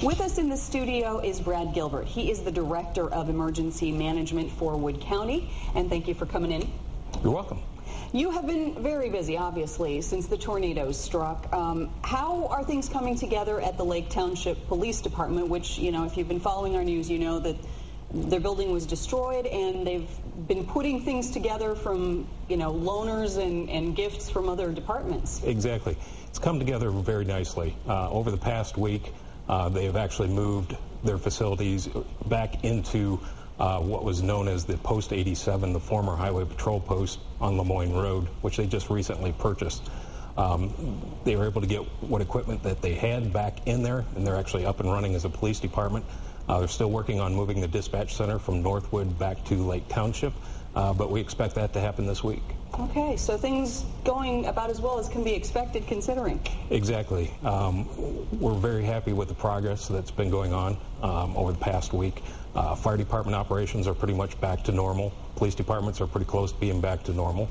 With us in the studio is Brad Gilbert. He is the Director of Emergency Management for Wood County, and thank you for coming in. You're welcome. You have been very busy, obviously, since the tornadoes struck. How are things coming together at the Lake Township Police Department, which, you know, if you've been following our news, you know that their building was destroyed, and they've been putting things together from, you know, loaners and gifts from other departments. Exactly. It's come together very nicely. Over the past week, they have actually moved their facilities back into what was known as the Post 87, the former Highway Patrol Post on Lemoyne Road, which they just recently purchased. They were able to get what equipment that they had back in there, and they're actually up and running as a police department. They're still working on moving the dispatch center from Northwood back to Lake Township, but we expect that to happen this week. Okay, so things going about as well as can be expected considering. Exactly. We're very happy with the progress that's been going on over the past week. Fire department operations are pretty much back to normal. Police departments are pretty close to being back to normal,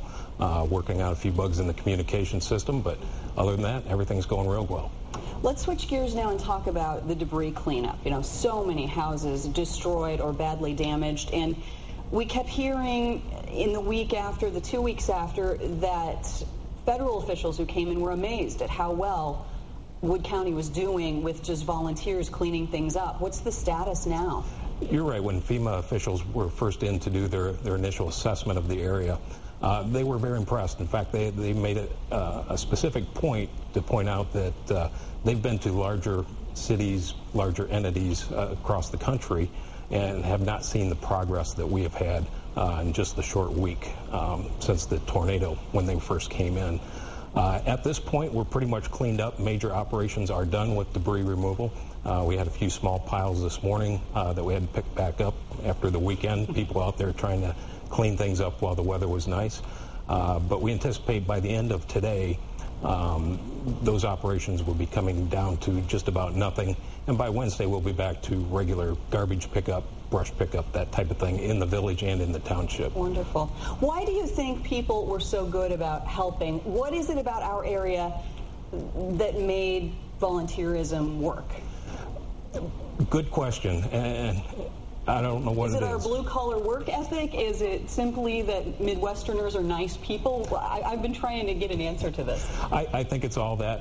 working out a few bugs in the communication system, but other than that, everything's going real well. Let's switch gears now and talk about the debris cleanup. You know, so many houses destroyed or badly damaged, and we kept hearing in the week after, the 2 weeks after, that federal officials who came in were amazed at how well Wood County was doing with just volunteers cleaning things up. What's the status now? You're right. When FEMA officials were first in to do their initial assessment of the area, they were very impressed. In fact, they made it a specific point to point out that they've been to larger cities, larger entities across the country, and have not seen the progress that we have had in just the short week since the tornado when they first came in. At this point, we're pretty much cleaned up. Major operations are done with debris removal. We had a few small piles this morning that we had to pick back up after the weekend. People out there trying to clean things up while the weather was nice. But we anticipate by the end of today, those operations will be coming down to just about nothing. And by Wednesday, we'll be back to regular garbage pickup, brush pickup, that type of thing in the village and in the township. Wonderful. Why do you think people were so good about helping? What is it about our area that made volunteerism work? Good question. And I don't know what it is. Is it our blue-collar work ethic? Is it simply that Midwesterners are nice people? I've been trying to get an answer to this. I think it's all that.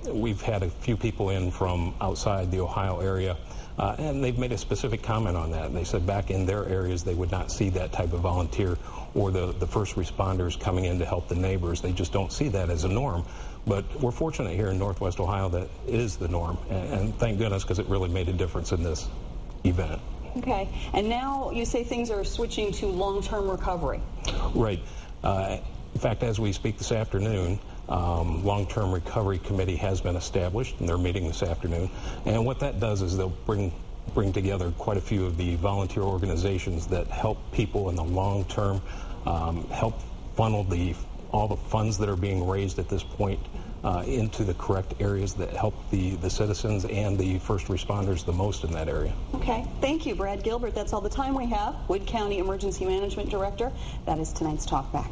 We've had a few people in from outside the Ohio area, and they've made a specific comment on that. They said back in their areas they would not see that type of volunteer or the first responders coming in to help the neighbors. They just don't see that as a norm. But we're fortunate here in Northwest Ohio that it is the norm, and thank goodness, because it really made a difference in this event. Okay, and now you say things are switching to long-term recovery. Right. In fact, as we speak this afternoon, long-term recovery committee has been established, and they're meeting this afternoon. And what that does is they'll bring together quite a few of the volunteer organizations that help people in the long term, help funnel all the funds that are being raised at this point into the correct areas that help the citizens and the first responders the most in that area. Okay. Thank you, Brad Gilbert. That's all the time we have. Wood County Emergency Management Director. That is tonight's Talk Back.